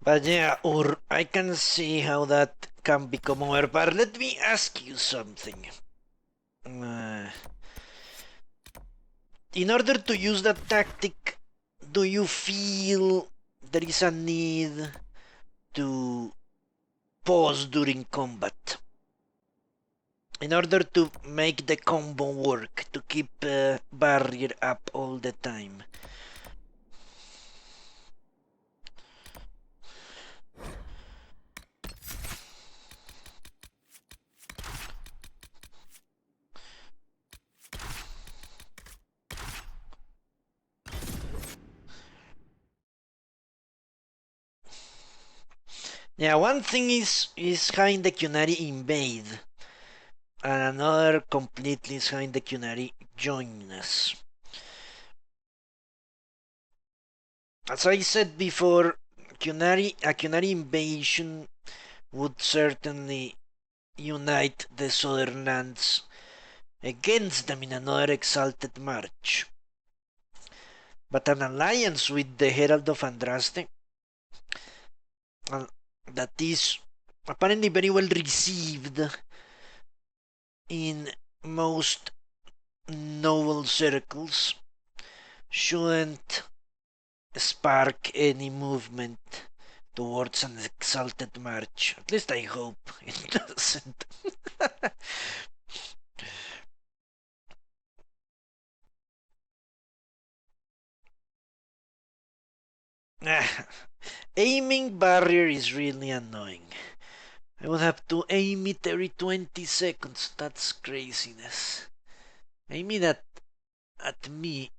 But yeah, or I can see how that can become overpowered. Let me ask you something. In order to use that tactic, do you feel there is a need to pause during combat? In order to make the combo work, to keep barrier up all the time. Yeah, one thing is having the Qunari invade, and another completely is having the Qunari join us. As I said before, a Qunari invasion would certainly unite the southern lands against them in another exalted march. But an alliance with the Herald of Andraste, that is apparently very well received in most noble circles, shouldn't spark any movement towards an exalted march. At least I hope it doesn't. Aiming barrier is really annoying. I would have to aim it every 20 seconds. That's craziness. Aim it at me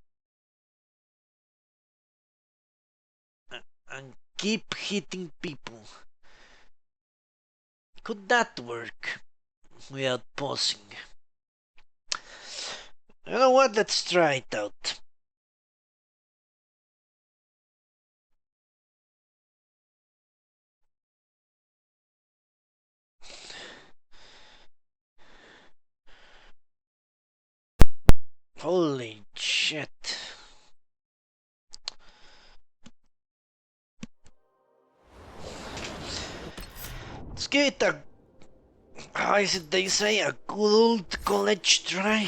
and keep hitting people. Could that work without pausing? You know what? Let's try it out. Holy shit. Let's give it a... how is it they say? A good old college try?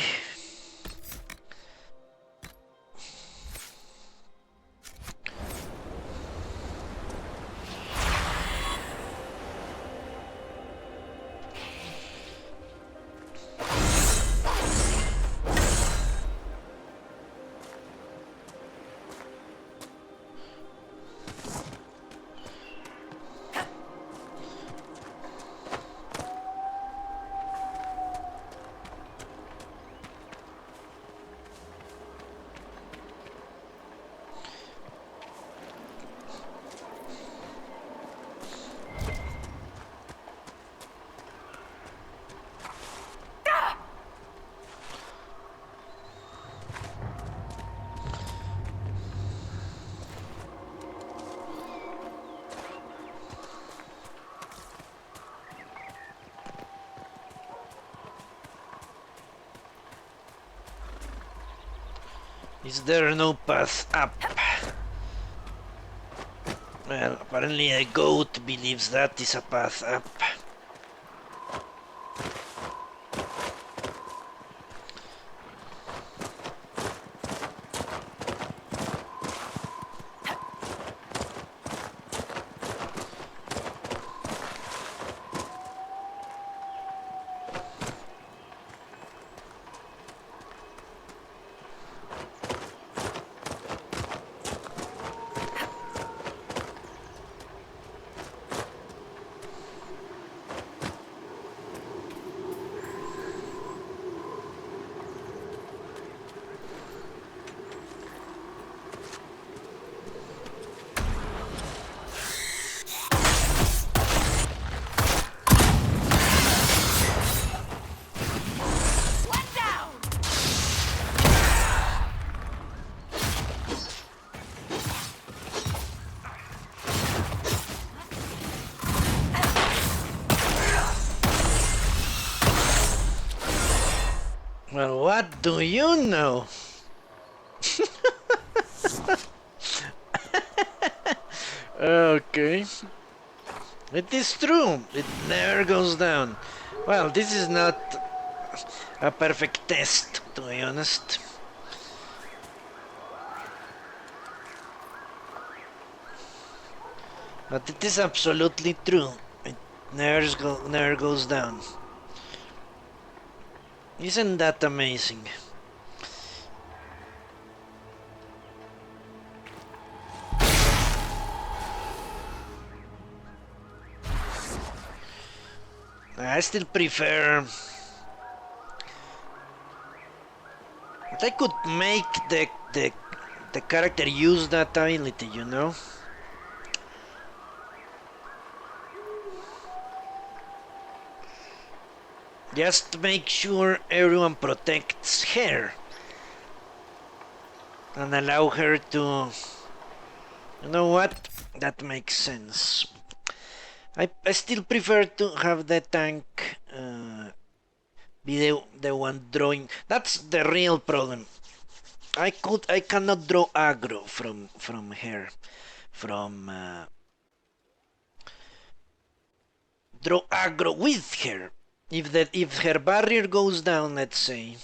Is there no path up? Well, apparently a goat believes that is a path up. Well, what do you know? Okay. It is true. It never goes down. Well, this is not a perfect test, to be honest. But it is absolutely true. It never goes down. Isn't that amazing? I still prefer... But I could make the character use that ability, you know? Just make sure everyone protects her. And allow her to... You know what? That makes sense. I still prefer to have the tank be the one drawing. That's the real problem. I cannot draw aggro from her. From draw aggro with her. If her barrier goes down, let's say,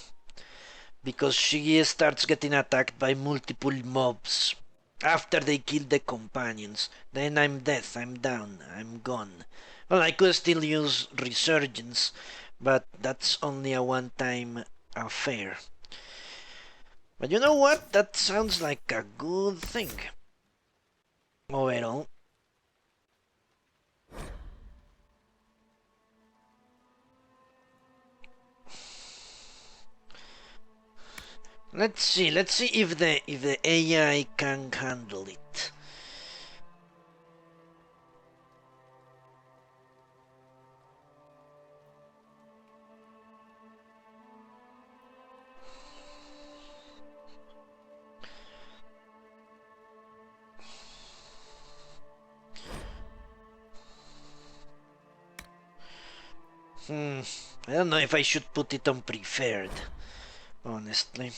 because she starts getting attacked by multiple mobs after they kill the companions, then I'm dead, I'm down, I'm gone. Well, I could still use Resurgence, but that's only a one-time affair. But you know what? That sounds like a good thing. Overall. Let's see if the AI can handle it. I don't know if I should put it on preferred, honestly.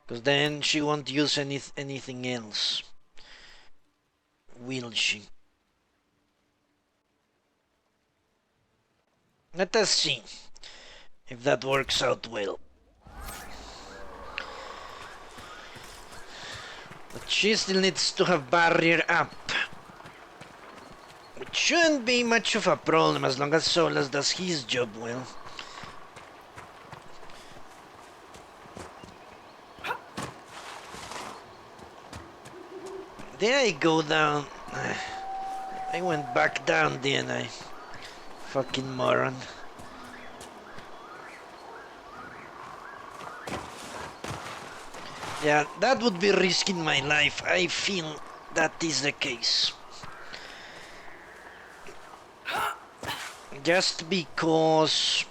Because then she won't use anything else. Will she? Let us see if that works out well. But she still needs to have barrier up. Which shouldn't be much of a problem as long as Solas does his job well. Did I go down? I went back down, didn't I? Fucking moron. Yeah, that would be risking my life. I feel that is the case. Just because...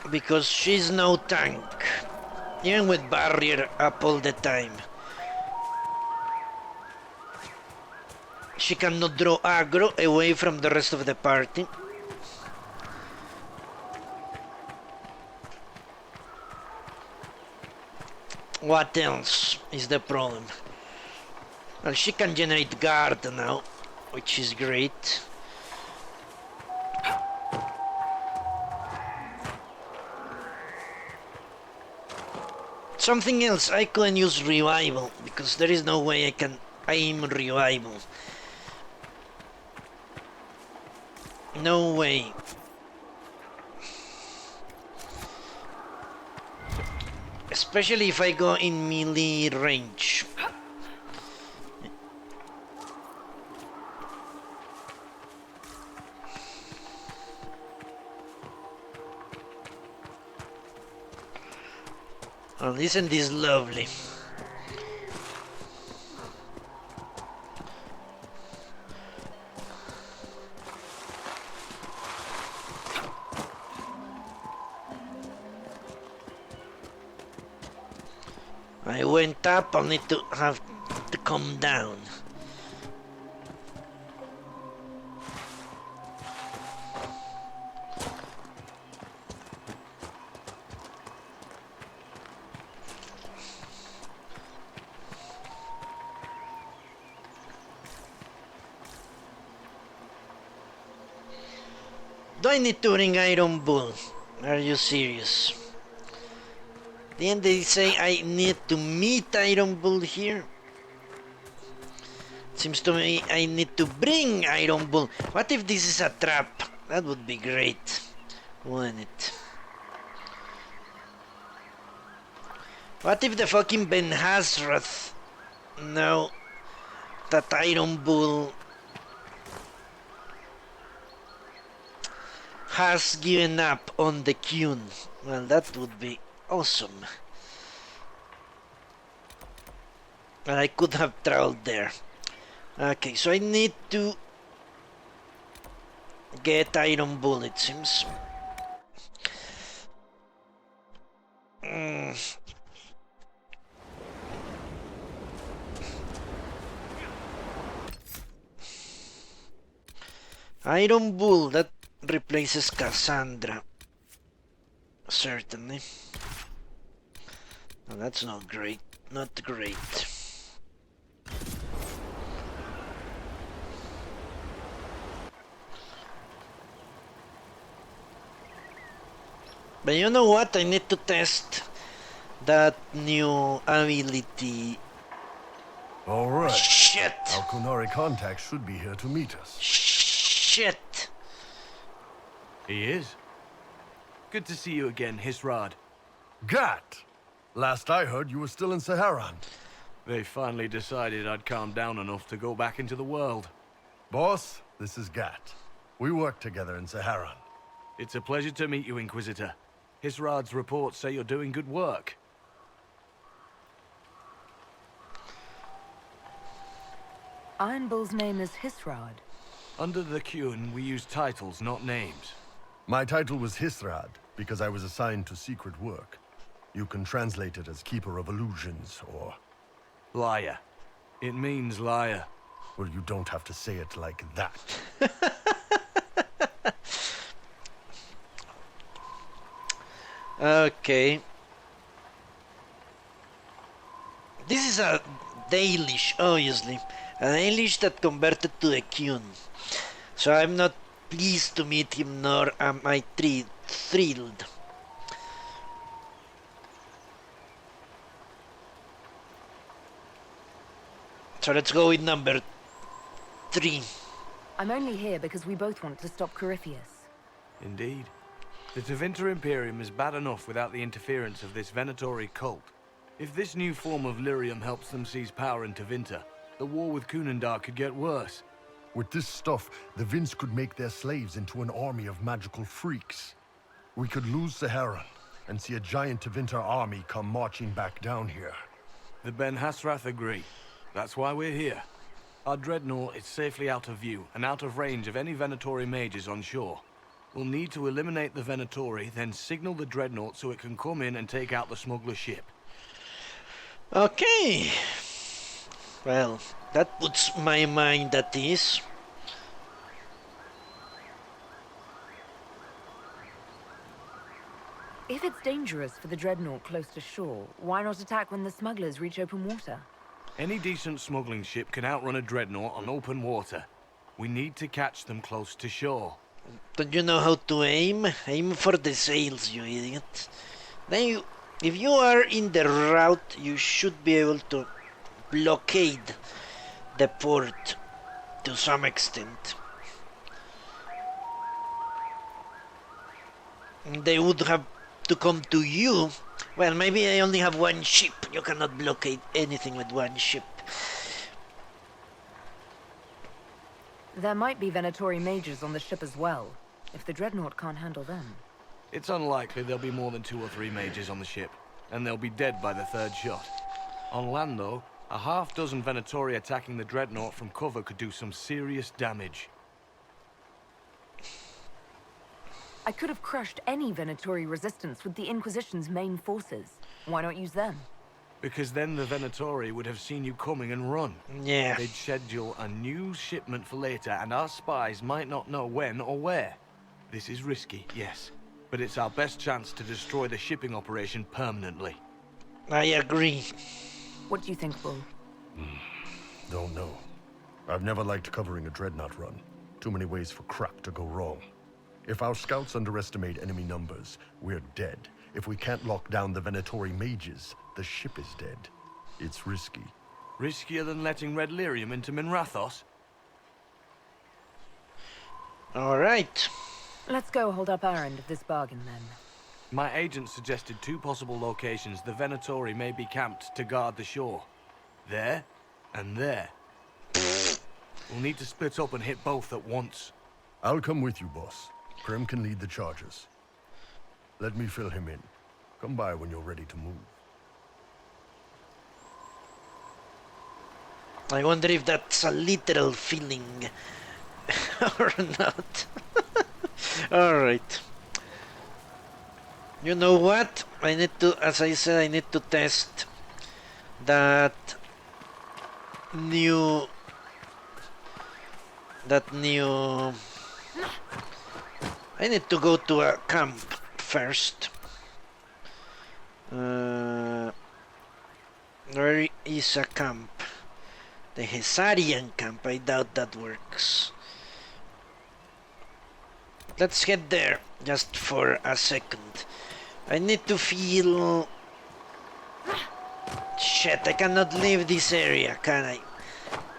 Because she's no tank. Even with barrier up all the time. She cannot draw aggro away from the rest of the party. What else is the problem? Well, she can generate guard now, which is great. Something else, I couldn't use revival, because there is no way I can aim revival. No way. Especially if I go in melee range. Oh, isn't this lovely? I went up, I'll need to have to come down. Do I need to bring Iron Bull? Are you serious? Then they say I need to meet Iron Bull here. Seems to me I need to bring Iron Bull. What if this is a trap? That would be great, wouldn't it? What if the fucking Ben Hazrath know that Iron Bull has given up on the Qun? Well, that would be awesome. And I could have traveled there. Okay, so I need to get Iron Bull, it seems. Iron Bull, that replaces Cassandra. Certainly. Well, that's not great. Not great. But you know what? I need to test that new ability. All right. Shit! Our Kunari contact should be here to meet us. Shit! He is. Good to see you again, Hisrad. Gat! Last I heard, you were still in Saharan. They finally decided I'd calmed down enough to go back into the world. Boss, this is Gat. We work together in Saharan. It's a pleasure to meet you, Inquisitor. Hisrad's reports say you're doing good work. Iron Bull's name is Hisrad. Under the Qun, we use titles, not names. My title was Hisrad, because I was assigned to secret work. You can translate it as Keeper of Illusions, or... Liar. It means liar. Well, you don't have to say it like that. Okay. This is a Dalish, obviously. A Dalish that converted to the Qun. So I'm not pleased to meet him, nor am I thrilled. So let's go with number 3. I'm only here because we both want to stop Corypheus. Indeed. The Tevinter Imperium is bad enough without the interference of this Venatori cult. If this new form of lyrium helps them seize power in Tevinter, the war with Kunandar could get worse. With this stuff, the Vince could make their slaves into an army of magical freaks. We could lose Saharan and see a giant Tevinter army come marching back down here. The Ben Hasrath agree. That's why we're here. Our dreadnought is safely out of view and out of range of any Venatori mages on shore. We'll need to eliminate the Venatori, then signal the dreadnought so it can come in and take out the smuggler ship. Okay. Well, that puts my mind at ease. If it's dangerous for the dreadnought close to shore, why not attack when the smugglers reach open water? Any decent smuggling ship can outrun a dreadnought on open water. We need to catch them close to shore. Don't you know how to aim? Aim for the sails, you idiot. Then if you are in the route, you should be able to blockade the port to some extent. They would have to come to you. Well, maybe I only have one ship. You cannot blockade anything with one ship. There might be Venatori mages on the ship as well, if the dreadnought can't handle them. It's unlikely there'll be more than 2 or 3 mages on the ship, and they'll be dead by the 3rd shot. On land, though, a half-dozen Venatori attacking the dreadnought from cover could do some serious damage. I could have crushed any Venatori resistance with the Inquisition's main forces. Why not use them? Because then the Venatori would have seen you coming and run. Yeah. They'd schedule a new shipment for later, and our spies might not know when or where. This is risky, yes, but it's our best chance to destroy the shipping operation permanently. I agree. What do you think, Bull? Don't know. I've never liked covering a dreadnought run. Too many ways for crap to go wrong. If our scouts underestimate enemy numbers, we're dead. If we can't lock down the Venatori mages, the ship is dead. It's risky. Riskier than letting Red Lyrium into Minrathos? Alright. Let's go hold up our end of this bargain then. My agent suggested 2 possible locations the Venatori may be camped to guard the shore. There, and there. We'll need to split up and hit both at once. I'll come with you, boss. Krem can lead the charges. Let me fill him in. Come by when you're ready to move. I wonder if that's a literal feeling or not. Alright. You know what? I need to, as I said, I need to test that new I need to go to a camp first. Where is a camp? The Hesarian camp. I doubt that works. Let's head there just for a second. I need to feel... Shit, I cannot leave this area, can I?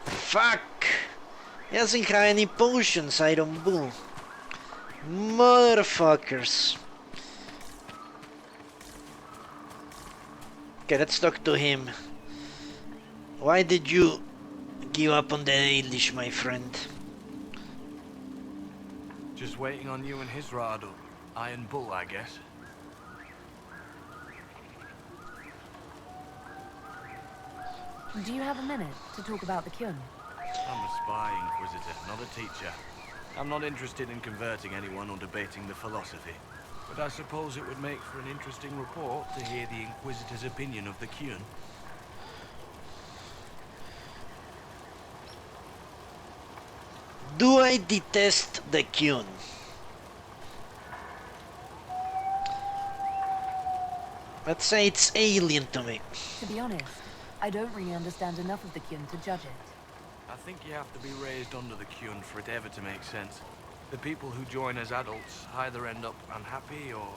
Fuck! He doesn't have any potions, Iron Bull. Motherfuckers. Okay, let's talk to him. Why did you give up on the Dalish, my friend? Just waiting on you and his Rado. Iron Bull, I guess. Do you have a minute to talk about the Kyun? I'm a spy, Inquisitor, not a teacher. I'm not interested in converting anyone or debating the philosophy. But I suppose it would make for an interesting report to hear the Inquisitor's opinion of the Kyun. Do I detest the Kyun? Let's say it's alien to me. To be honest, I don't really understand enough of the Kyun to judge it. I think you have to be raised under the Kyun for it ever to make sense. The people who join as adults either end up unhappy or,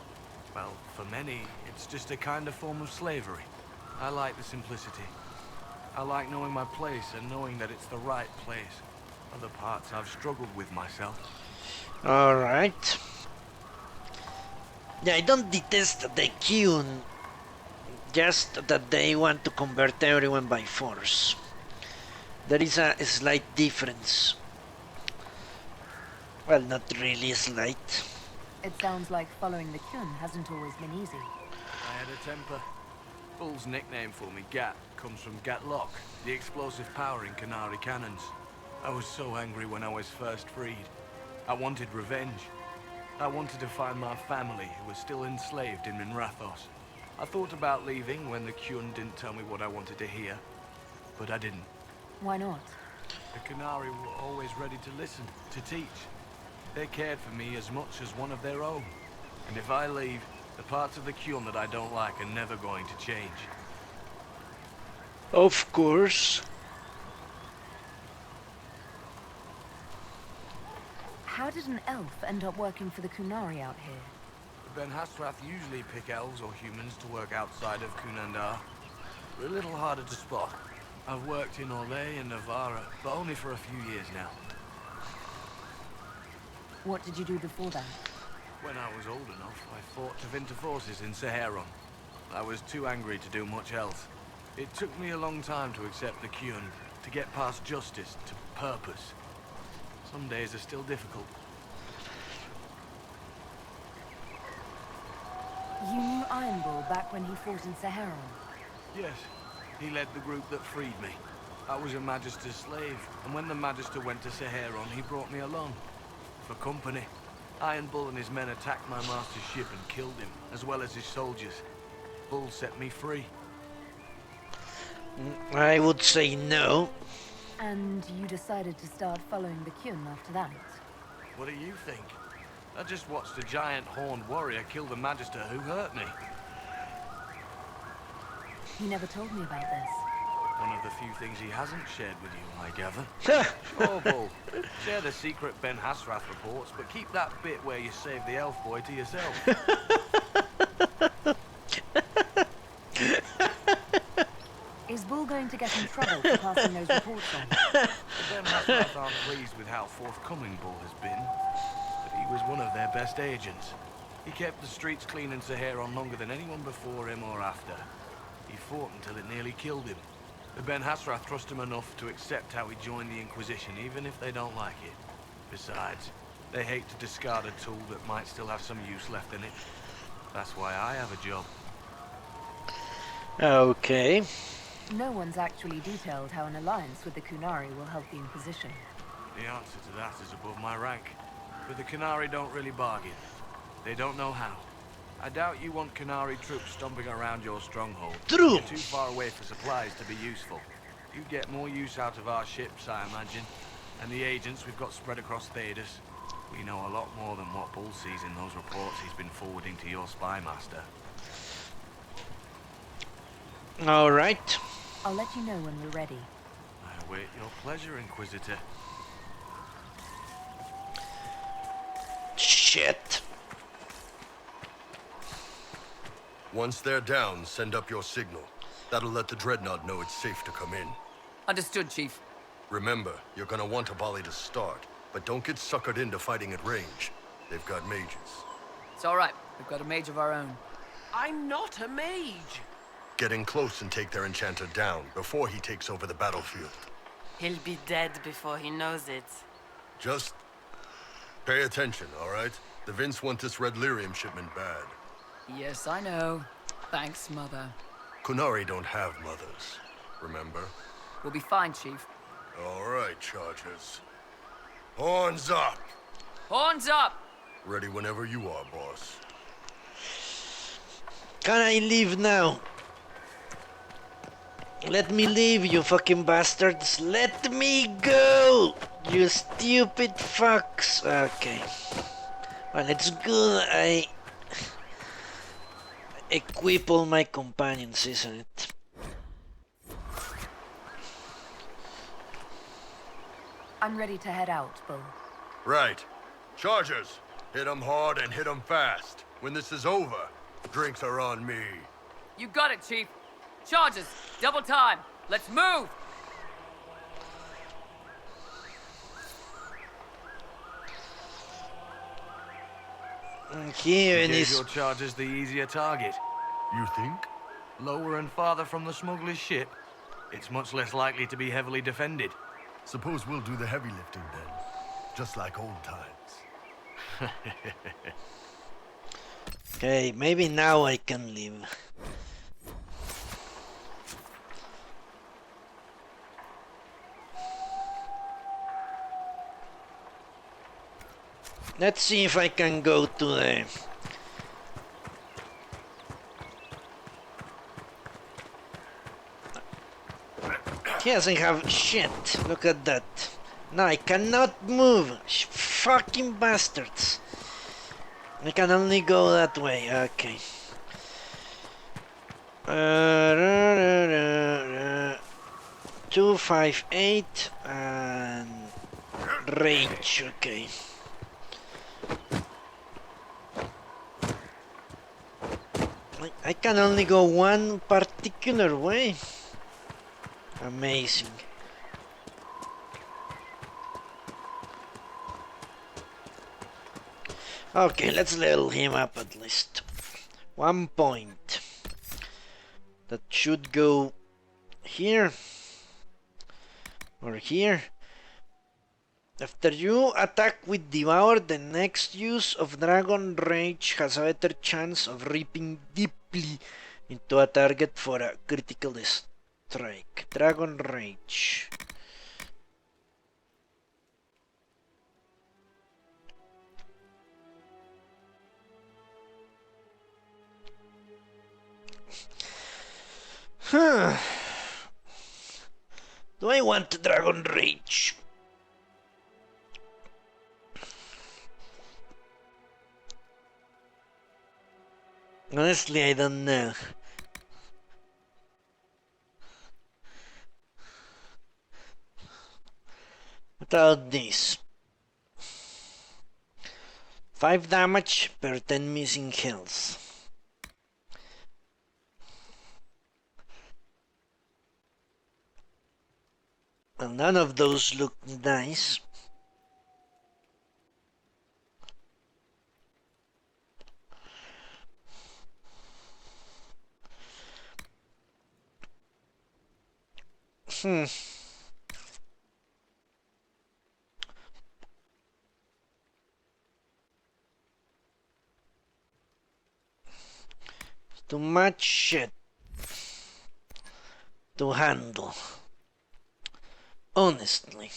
well, for many, it's just a kind of form of slavery. I like the simplicity. I like knowing my place and knowing that it's the right place. Other parts I've struggled with myself. Alright. Yeah, I don't detest the Kyun, just that they want to convert everyone by force. There is a slight difference. Well, not really slight. It sounds like following the Kyun hasn't always been easy. I had a temper. Bull's nickname for me, Gat, comes from Gatlock, the explosive power in Canary cannons. I was so angry when I was first freed. I wanted revenge. I wanted to find my family who was still enslaved in Minrathos. I thought about leaving when the Kyun didn't tell me what I wanted to hear, but I didn't. Why not? The Canary were always ready to listen, to teach. They cared for me as much as one of their own. And if I leave, the parts of the Kyun that I don't like are never going to change. Of course. How did an elf end up working for the Kunari out here? The Ben Hastrath usually pick elves or humans to work outside of Kunandar. We're a little harder to spot. I've worked in Orlais and Navarra, but only for a few years now. What did you do before that? When I was old enough, I fought Tevinter forces in Saharon. I was too angry to do much else. It took me a long time to accept the Kyun, to get past justice, to purpose. Some days are still difficult. You knew Iron Bull back when he fought in Saharon? Yes, he led the group that freed me. I was a Magister's slave, and when the Magister went to Saharon, he brought me along. For company. Iron Bull and his men attacked my master's ship and killed him, as well as his soldiers. Bull set me free. I would say no. And you decided to start following the Kyun after that? What do you think? I just watched a giant horned warrior kill the Magister who hurt me. You never told me about this. One of the few things he hasn't shared with you, I gather. Sure, Bull. Share the secret Ben Hasrath reports, but keep that bit where you saved the elf boy to yourself. Is Bull going to get in trouble for passing those reports on? The Ben Hasrath aren't pleased with how forthcoming Bull has been, but he was one of their best agents. He kept the streets clean in Saharon longer than anyone before him or after. He fought until it nearly killed him. The Ben Hasrath trust him enough to accept how he joined the Inquisition, even if they don't like it. Besides, they hate to discard a tool that might still have some use left in it. That's why I have a job. Okay. No one's actually detailed how an alliance with the Kunari will help the Inquisition. The answer to that is above my rank. But the Kunari don't really bargain. They don't know how. I doubt you want Kunari troops stomping around your stronghold. True. You're too far away for supplies to be useful. You get more use out of our ships, I imagine. And the agents we've got spread across Thedas. We know a lot more than what Bull sees in those reports he's been forwarding to your spy master. All right. I'll let you know when we're ready. I await your pleasure, Inquisitor. Shit. Once they're down, send up your signal. That'll let the Dreadnought know it's safe to come in. Understood, Chief. Remember, you're gonna want a volley to start, but don't get suckered into fighting at range. They've got mages. It's all right. We've got a mage of our own. I'm not a mage. Get in close and take their enchanter down before he takes over the battlefield. He'll be dead before he knows it. Just pay attention, all right? The Vince want this red lyrium shipment bad. Yes, I know. Thanks, Mother. Kunari don't have mothers, remember? We'll be fine, Chief. All right, Chargers. Horns up! Horns up! Ready whenever you are, boss. Can I leave now? Let me leave, you fucking bastards. Let me go! You stupid fucks. Okay. Well, it's good I equip all my companions, isn't it? I'm ready to head out, Bull. Right. Chargers, hit 'em hard and hit 'em fast. When this is over, drinks are on me. You got it, Chief. Charges! Double time! Let's move! Here You in gave this. your chargers the easier target. You think? Lower and farther from the smuggler's ship, it's much less likely to be heavily defended. Suppose we'll do the heavy lifting then. Just like old times. Okay, maybe now I can leave. Let's see if I can go to the... He doesn't have shit. Look at that. No, I cannot move. Fucking bastards. I can only go that way. Okay. 258 and range. Okay. I can only go one particular way. Amazing. Okay, let's level him up at least. 1 point. That should go here. Or here. After you attack with Devour, the next use of Dragon Rage has a better chance of ripping deeply into a target for a critical strike. Dragon Rage. Huh. Do I want Dragon Rage? Honestly, I don't know. about this? 5 damage per 10 missing health. Well, none of those look nice. Too much shit to handle. Honestly.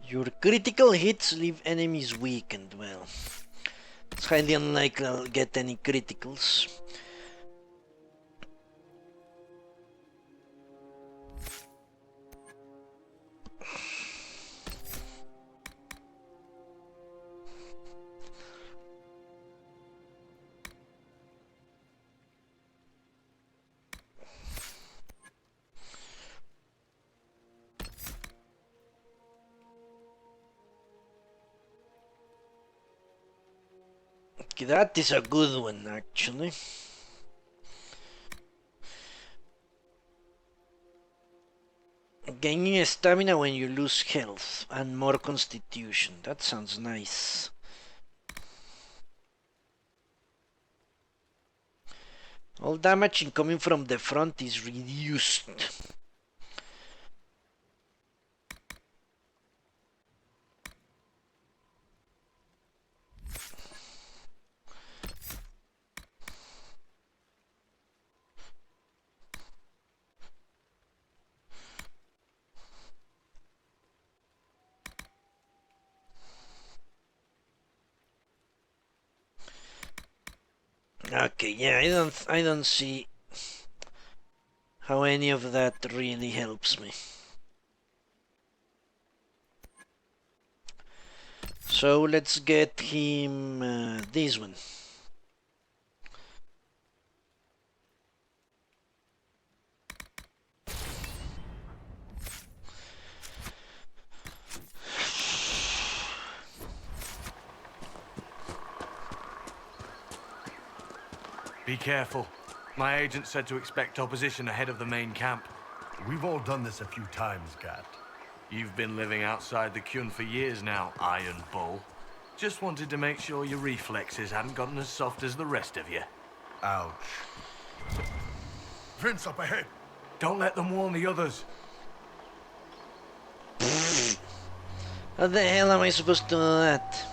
Your critical hits leave enemies weakened. Well, it's highly unlikely I'll get any criticals. Okay, that is a good one, actually. Gaining stamina when you lose health and more constitution. That sounds nice. All damage incoming from the front is reduced. Okay, yeah, I don't see how any of that really helps me. So let's get him this one. Be careful. My agent said to expect opposition ahead of the main camp. We've all done this a few times, Gat. You've been living outside the Kyun for years now, Iron Bull. Just wanted to make sure your reflexes hadn't gotten as soft as the rest of you. Ouch. Vince, up ahead! Don't let them warn the others. How the hell am I supposed to do that?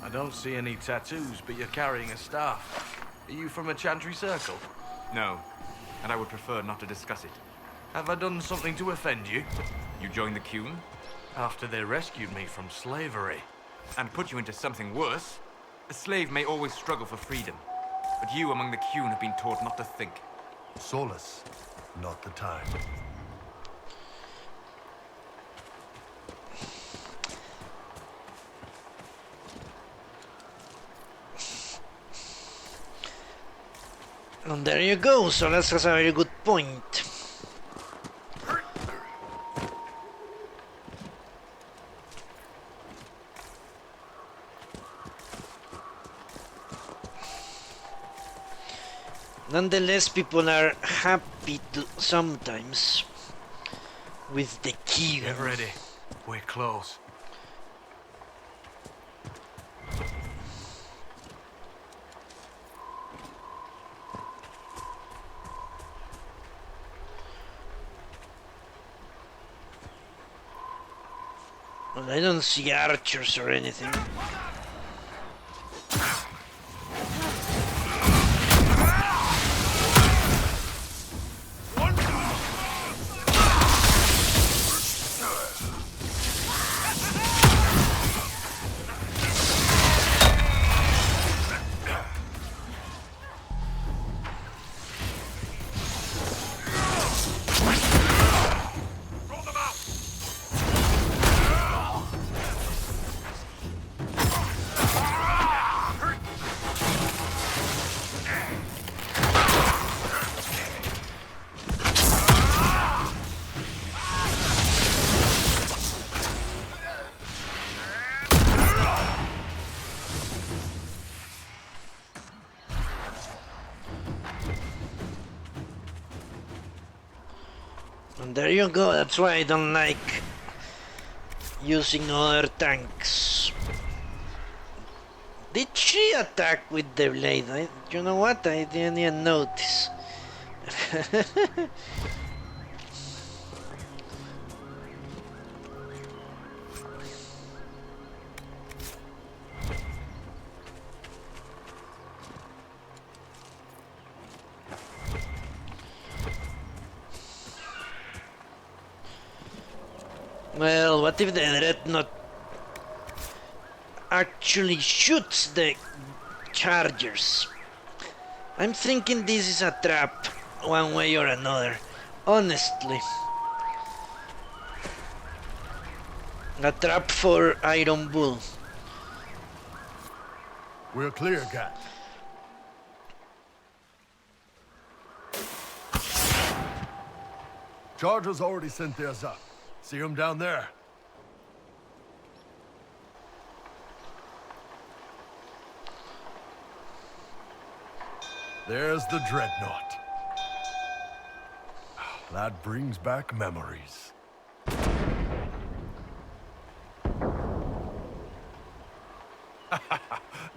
I don't see any tattoos, but you're carrying a staff. Are you from a Chantry Circle? No, and I would prefer not to discuss it. Have I done something to offend you? You joined the Kyun After they rescued me from slavery. and put you into something worse. A slave may always struggle for freedom, but you among the Kyun have been taught not to think. Solace, not the time. And there you go, Solas has a very good point. Nonetheless, people are happy to sometimes with the key. Get ready. We're close. But I don't see archers or anything. And there you go, that's why I don't like using other tanks. Did she attack with the blade? You know what? I didn't even notice. Well, what if the dreadnought actually shoots the chargers? I'm thinking this is a trap, one way or another, honestly. A trap for Iron Bull. We're clear, Gat. Chargers already sent theirs up. See them down there? There's the dreadnought. That brings back memories.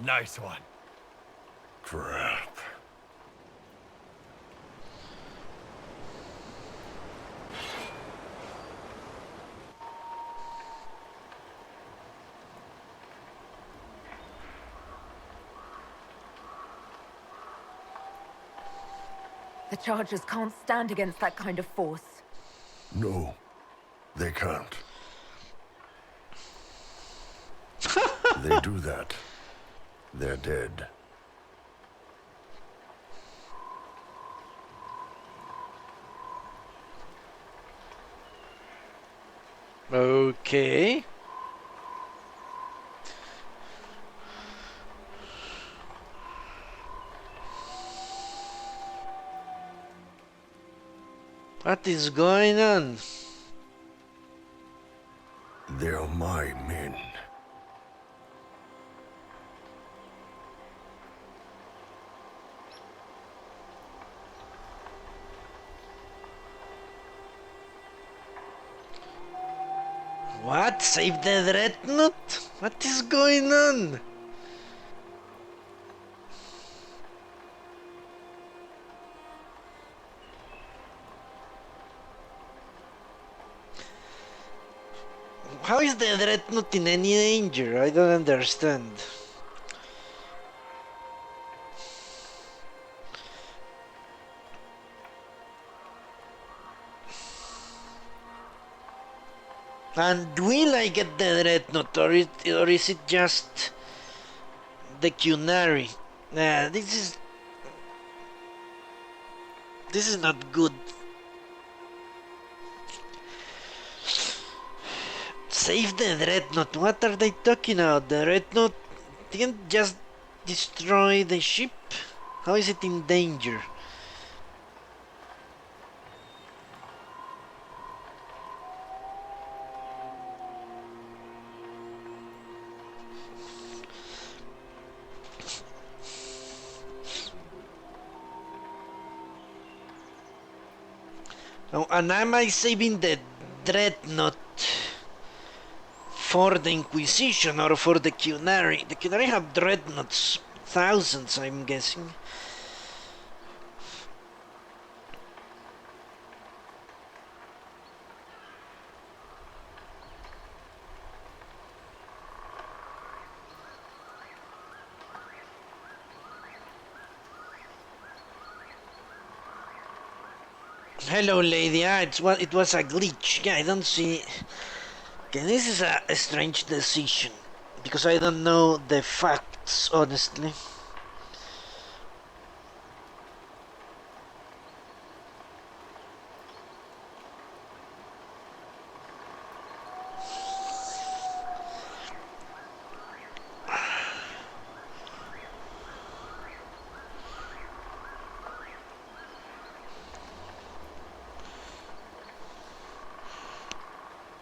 Nice one. Crap. The Chargers can't stand against that kind of force. No, they can't. They do that, they're dead. Okay. What is going on? They're my men. What? Save the dreadnought? What is going on? How is the dreadnought in any danger? I don't understand. And will I get the dreadnought, or is it just the Cunari? Nah, this is not good. Save the dreadnought. What are they talking about? The dreadnought didn't just destroy the ship. How is it in danger? Oh, and am I saving the dreadnought for the Inquisition or for the Cunari? The Cunari have dreadnoughts, thousands, I'm guessing. Hello, lady. It was a glitch. Yeah, I don't see. Okay, this is a strange decision because I don't know the facts, honestly.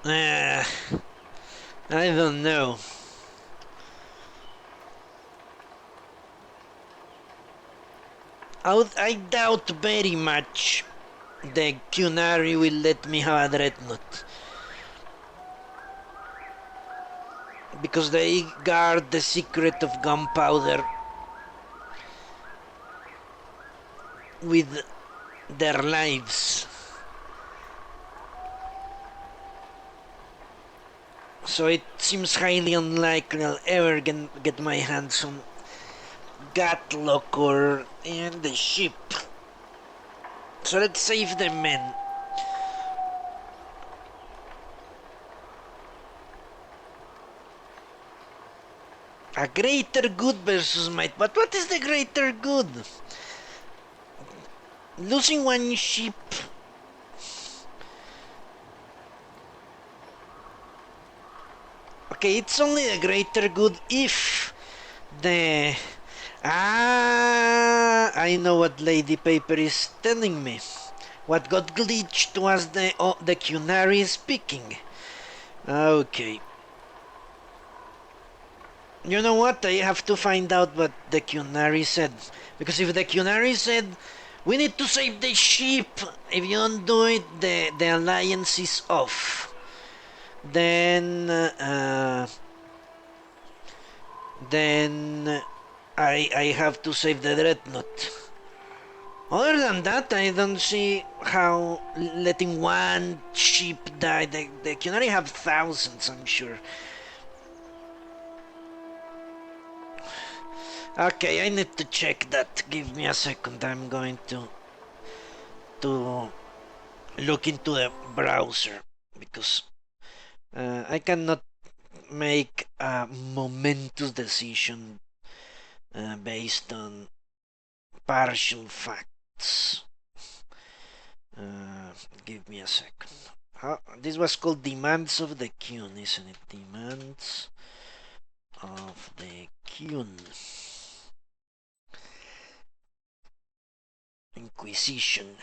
Uh, I don't know. I doubt very much the Cunari will let me have a dreadnought. Because they guard the secret of gunpowder with their lives. So it seems highly unlikely I'll ever get my hands on Gatlock or in the ship. So let's save the men. A greater good versus might. But what is the greater good? Losing one ship. Okay, it's only a greater good if the... I know what Lady Paper is telling me. What got glitched was the Cunari speaking. Okay. You know what? I have to find out what the Cunari said. Because if the Cunari said, we need to save the ship, if you don't do it, the alliance is off. Then I have to save the dreadnought. Other than that, I don't see how letting one ship die. They can only have thousands, I'm sure. Okay, I need to check that. Give me a second. I'm going to look into the browser because I cannot make a momentous decision based on partial facts. Give me a second. This was called Demands of the Qun, isn't it? Demands of the Qun. Inquisition.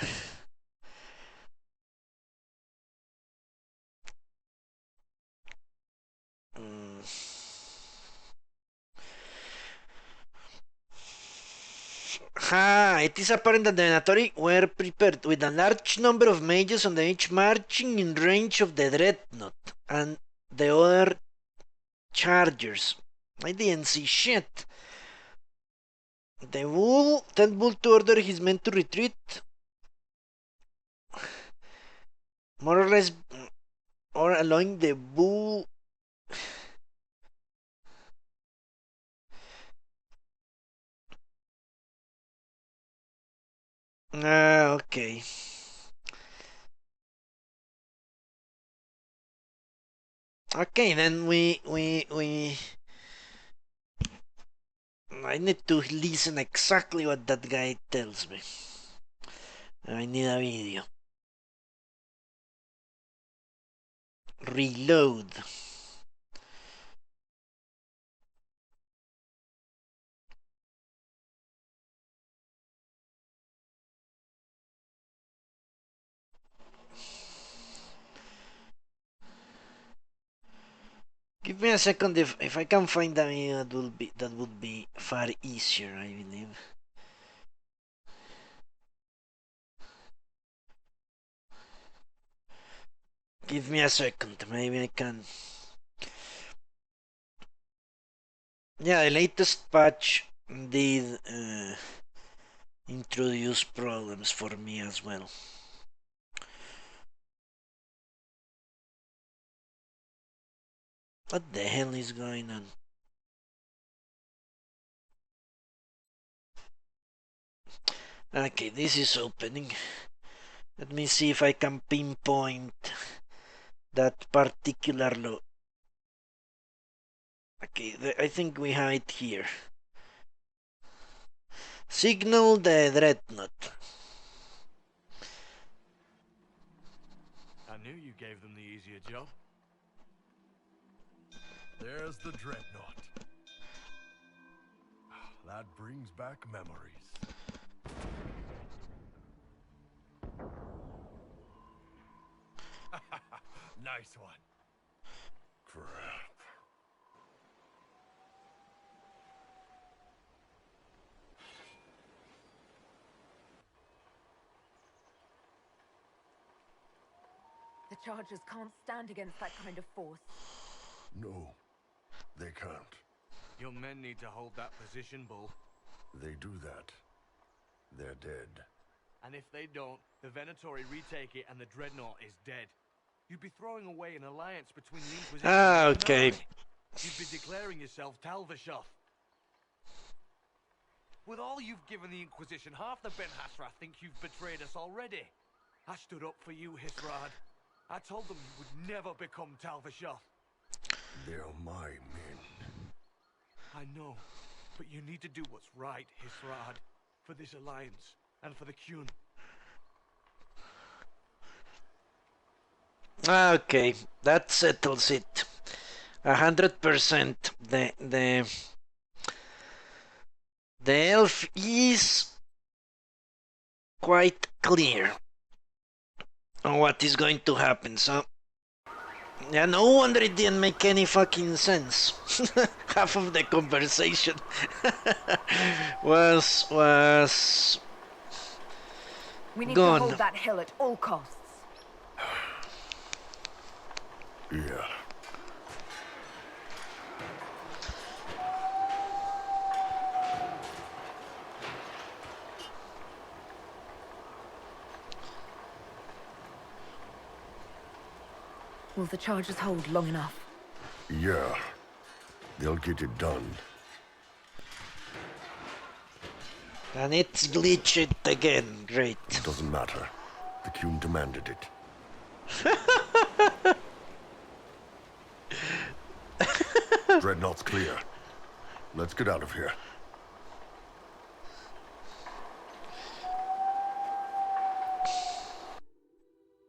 It is apparent that the Venatori were prepared with a large number of mages on the each marching in range of the dreadnought and the other chargers. I didn't see shit. The Bull tell Bull to order his men to retreat. More or less, or allowing the Bull. Okay. Okay, then I need to listen exactly what that guy tells me. I need a video. Reload. Give me a second. If I can find a video, that would be far easier, I believe. Give me a second. Maybe I can. Yeah, the latest patch did introduce problems for me as well. What the hell is going on? Okay, this is opening. Let me see if I can pinpoint that particular law. Okay, I think we have it here. Signal the dreadnought. I knew you gave them the easier job. There's the dreadnought. That brings back memories. Nice one. Crap. The Chargers can't stand against that kind of force. No, they can't. Your men need to hold that position, Bull. They do that. They're dead. And if they don't, the Venatori retake it and the Dreadnought is dead. You'd be throwing away an alliance between the Inquisition and the Okay. Nari. You'd be declaring yourself Talvishoth. With all you've given the Inquisition, half the Ben Hasrath think you've betrayed us already. I stood up for you, Hisrad. I told them you would never become Talvishoth. They're my men. I know, but you need to do what's right, Hisrad. For this alliance, and for the Qun. Okay, that settles it. 100%. The elf is quite clear on what is going to happen, so yeah, no wonder it didn't make any fucking sense. Half of the conversation was We need gone. to hold that hill at all costs. Yeah. Will the Chargers hold long enough? Yeah. They'll get it done. And it's glitched again. Great. It doesn't matter. The Qun demanded it. Dreadnought's clear. Let's get out of here.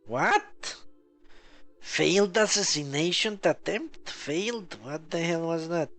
What? Failed assassination attempt? Failed? What the hell was that?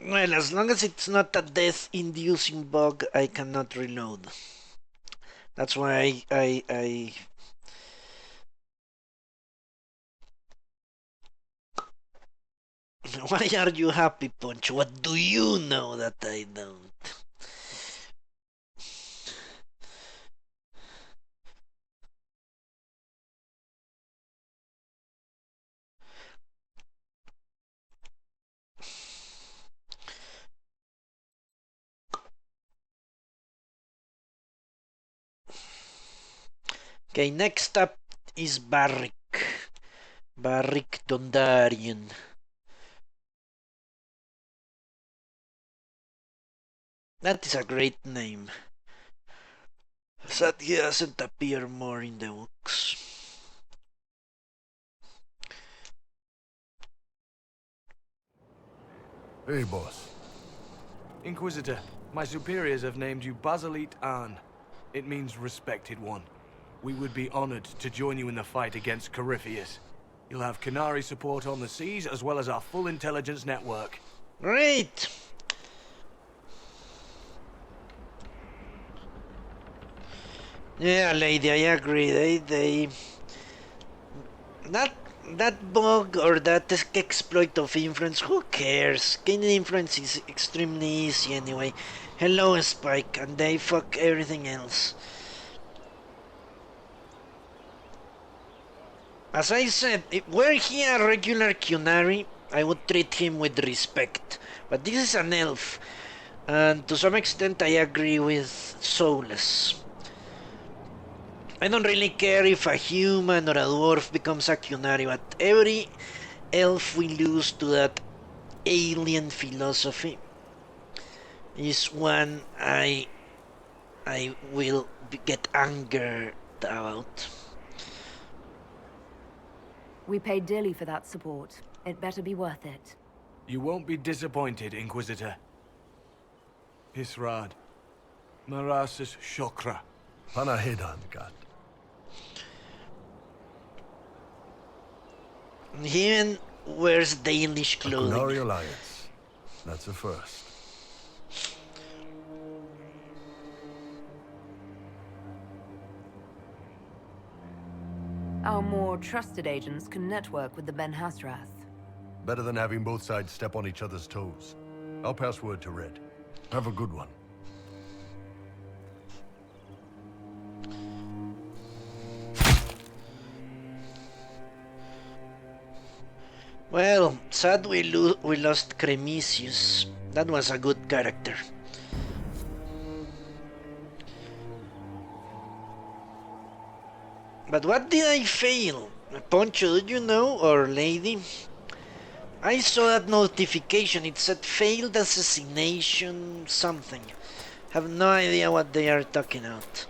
Well, as long as it's not a death-inducing bug, I cannot reload. That's why I Why are you happy, Poncho? What do you know that I don't? Okay, next up is Barrick. Barrick Dondarian. That is a great name. Sad he doesn't appear more in the books. Hey, boss. Inquisitor, my superiors have named you Basilit An. It means respected one. We would be honored to join you in the fight against Corypheus. You'll have Canary support on the seas, as well as our full intelligence network. Great! Yeah, lady, I agree. They that bug or that exploit of influence. Who cares? Gaining influence is extremely easy anyway. Hello, Spike, and they fuck everything else. As I said, were he a regular Qunari, I would treat him with respect. But this is an elf, and to some extent I agree with Soulless. I don't really care if a human or a dwarf becomes a Qunari, but every elf we lose to that alien philosophy is one I will get angered about. We paid dearly for that support. It better be worth it. You won't be disappointed, Inquisitor. Hisrad. Marasis Shokra. Panahedan, God. He even wears Dalish A clothing. Qunari alliance. That's a first. Our more trusted agents can network with the Ben Hasrath. Better than having both sides step on each other's toes. I'll pass word to Red. Have a good one. Well, sad we lost Cremisius. That was a good character. But what did I fail? Poncho, did you know? Or lady? I saw that notification. It said failed assassination something. Have no idea what they are talking about.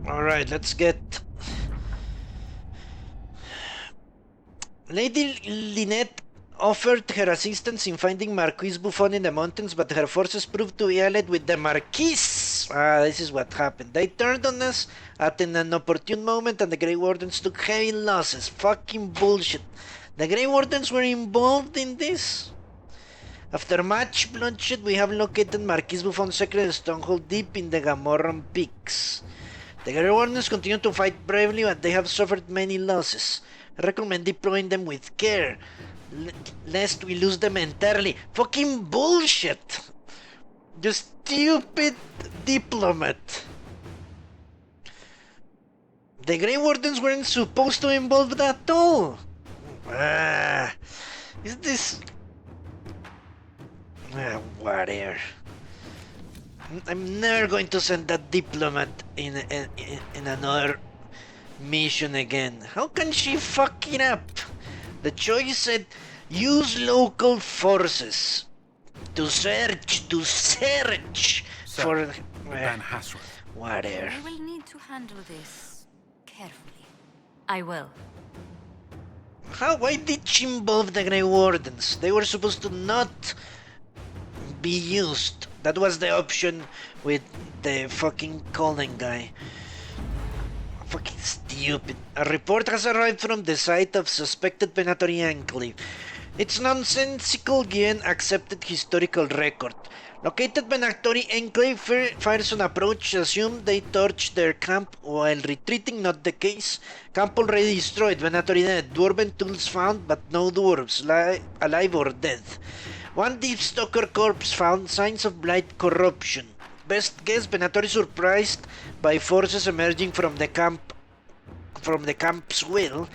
Alright, let's get... Lady Lynette offered her assistance in finding Marquis Buffon in the mountains, but her forces proved to be allied with the Marquis. This is what happened. They turned on us at an opportune moment, and the Grey Wardens took heavy losses. Fucking bullshit. The Grey Wardens were involved in this? After much bloodshed, we have located Marquis Buffon's secret stronghold deep in the Gamorran Peaks. The Grey Wardens continue to fight bravely, but they have suffered many losses. I recommend deploying them with care, lest we lose them entirely. Fucking bullshit! You stupid diplomat. The Grey Wardens weren't supposed to be involved at all. Is this... whatever. I'm never going to send that diplomat in another mission again. How can she fuck it up? The choice said use local forces to search for Van Hasrath. whatever. I will need to handle this carefully. I will. Why did she involve the Grey Wardens? They were supposed to not be used. That was the option with the fucking Colin guy. Fucking stupid. A report has arrived from the site of suspected Venatory Enclave. It's nonsensical given accepted historical record. Located Venatory Enclave fires on approach, assume they torched their camp while retreating, not the case. Camp already destroyed, Venatory dead. Dwarven tools found, but no dwarves, alive or dead. One Deep Stalker corpse found, signs of blight corruption. Best guess, Venatory surprised by forces emerging from the camp's well.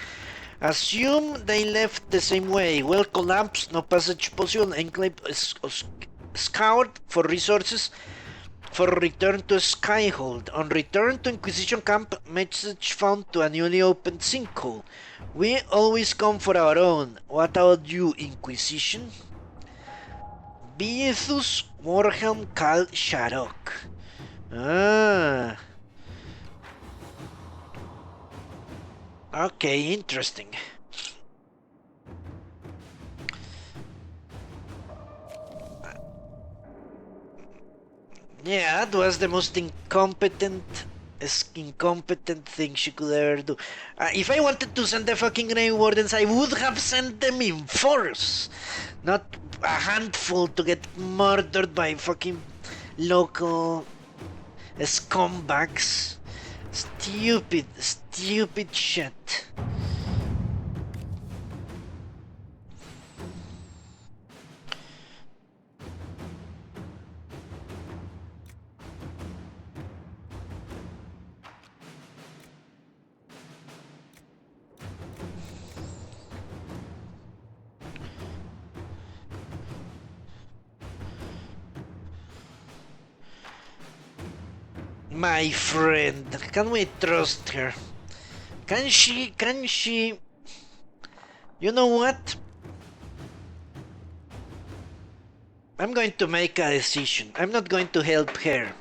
Assume they left the same way. Well collapsed, no passage possible. Enclave is scoured for resources. for return to Skyhold. On return to Inquisition camp, message found to a newly opened sinkhole. We always come for our own. What about you, Inquisition? Beethus Warhelm Kal Sharok. Ah. Okay, interesting. Yeah, that was the most incompetent thing she could ever do. If I wanted to send the fucking Grey Wardens, I would have sent them in force, not a handful to get murdered by fucking local scumbags. Stupid shit. My friend, can we trust her? Can she? You know what? I'm going to make a decision. I'm not going to help her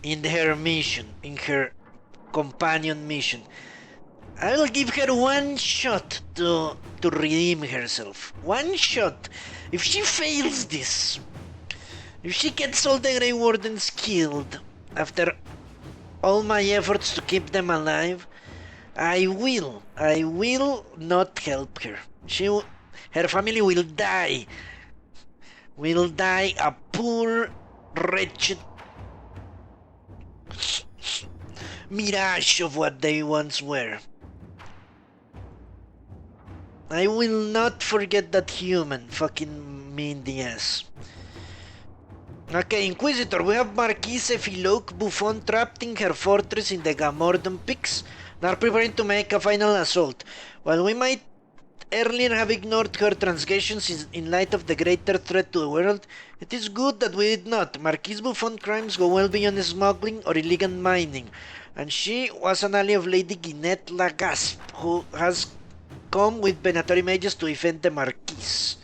in her mission, in her companion mission. I will give her one shot to redeem herself. One shot. If she fails this, if she gets all the Grey Wardens killed, after all my efforts to keep them alive, I will not help her. Her family will die. Will die a poor, wretched mirage of what they once were. I will not forget that human fucking me in the ass. Okay, Inquisitor, we have Marquise Philoque Buffon trapped in her fortress in the Gamordan Peaks and are preparing to make a final assault. While we might earlier have ignored her transgressions in light of the greater threat to the world, it is good that we did not. Marquise Buffon crimes go well beyond smuggling or illegal mining, and she was an ally of Lady Ginette Lagaspe, who has come with Venatori mages to defend the Marquise.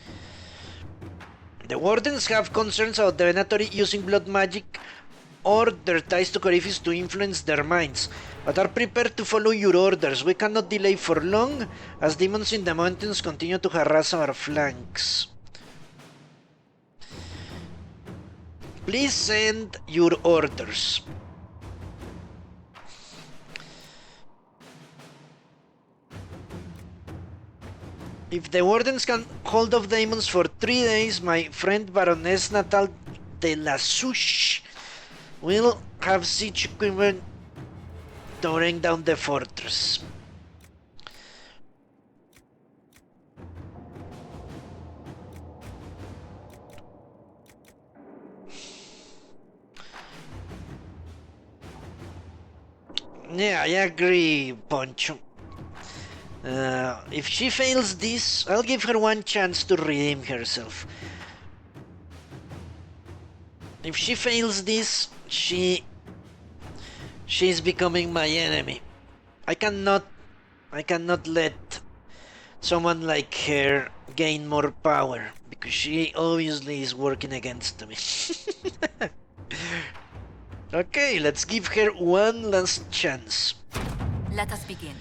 The Wardens have concerns about the Venatori using blood magic or their ties to Coryphis to influence their minds, but are prepared to follow your orders. We cannot delay for long, as demons in the mountains continue to harass our flanks. Please send your orders. If the Wardens can hold off demons for 3 days, my friend Baroness Natal de la Souche will have siege equipment to bring down the fortress. Yeah, I agree, Poncho. If she fails this, I'll give her one chance to redeem herself. If she fails this, she's becoming my enemy. I cannot let someone like her gain more power, because she obviously is working against me. Okay, let's give her one last chance. Let us begin.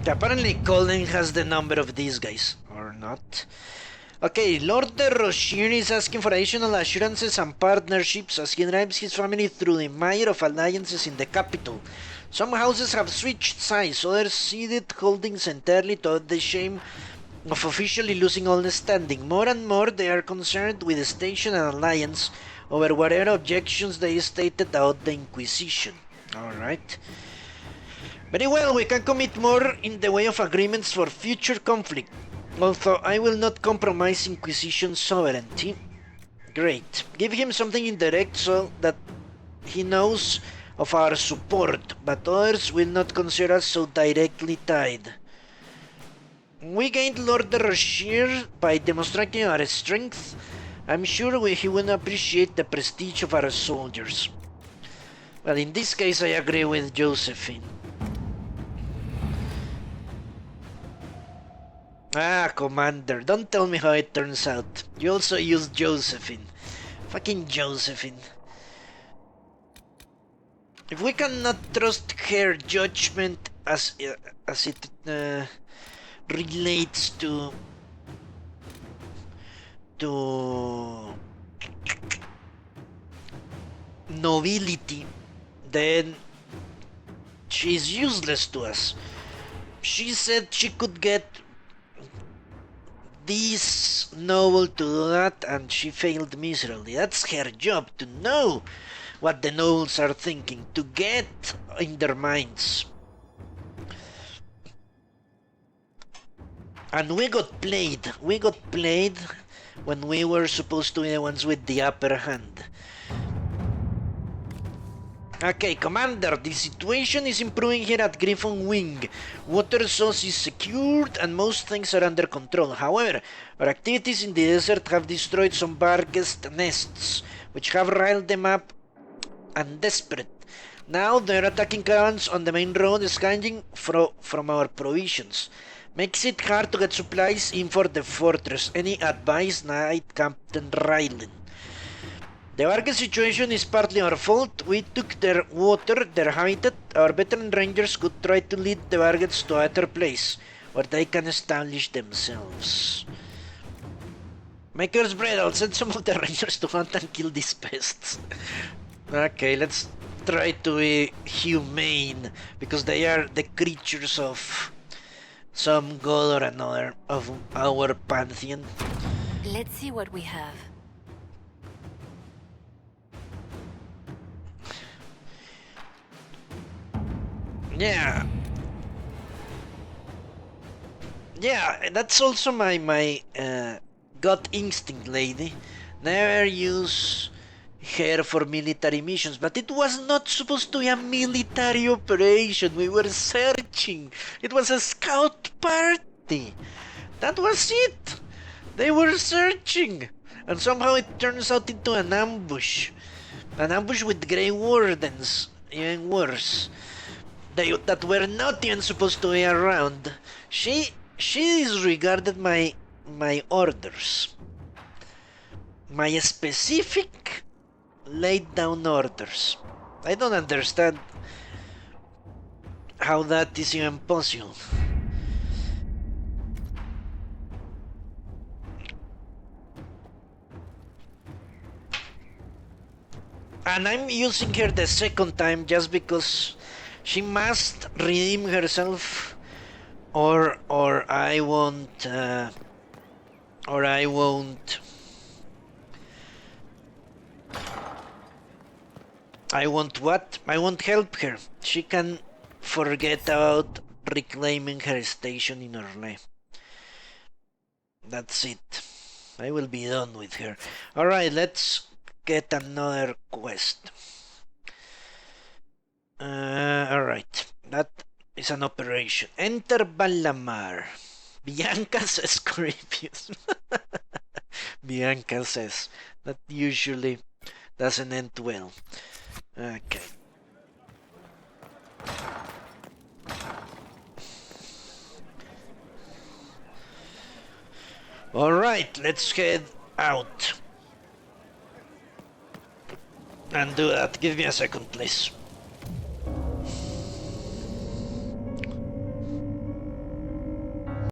Apparently Colin has the number of these guys, or not. Okay, Lord de Rochir is asking for additional assurances and partnerships as he drives his family through the mire of alliances in the capital. Some houses have switched sides, others ceded holdings entirely to the shame of officially losing all standing. More and more they are concerned with the station and alliance over whatever objections they stated about the Inquisition. Alright. Very well, we can commit more in the way of agreements for future conflict, although I will not compromise Inquisition sovereignty. Great. Give him something indirect so that he knows of our support, but others will not consider us so directly tied. We gained Lord Rashir by demonstrating our strength. I'm sure he will appreciate the prestige of our soldiers. Well, in this case, I agree with Josephine. Ah, Commander, don't tell me how it turns out. You also used Josephine. Fucking Josephine. If we cannot trust her judgment as it relates to nobility, then she's useless to us. She said she could get this noble to do that, and she failed miserably. That's her job, to know what the nobles are thinking, to get in their minds. And we got played. We got played when we were supposed to be the ones with the upper hand. Okay, Commander, the situation is improving here at Griffon Wing. Water source is secured and most things are under control. However, our activities in the desert have destroyed some Barghest nests, which have riled them up and desperate. Now they're attacking caravans on the main road, scavenging from our provisions. Makes it hard to get supplies in for the fortress. Any advice, Knight Captain Rylan? The Vargas situation is partly our fault. We took their water, their habitat. Our veteran rangers could try to lead the Vargas to a better place, where they can establish themselves. Maker's bread, I'll send some of the rangers to hunt and kill these pests. Okay, let's try to be humane, because they are the creatures of some god or another of our pantheon. Let's see what we have. Yeah, that's also my gut instinct, lady. Never use her for military missions, but it was not supposed to be a military operation. We were searching. It was a scout party. That was it. They were searching, and somehow it turns out into an ambush. An ambush with Grey Wardens, even worse. That were not even supposed to be around. She disregarded my orders. My specific laid down orders. I don't understand how that is even possible. And I'm using her the second time just because she must redeem herself, or I won't. I won't what? I won't help her. She can forget about reclaiming her station in Orlais. That's it. I will be done with her. Alright, let's get another quest. Alright, that is an operation. Enter Balamar. Bianca says Corypheus. Bianca says that usually doesn't end well. Okay. Alright, let's head out. And do that. Give me a second, please.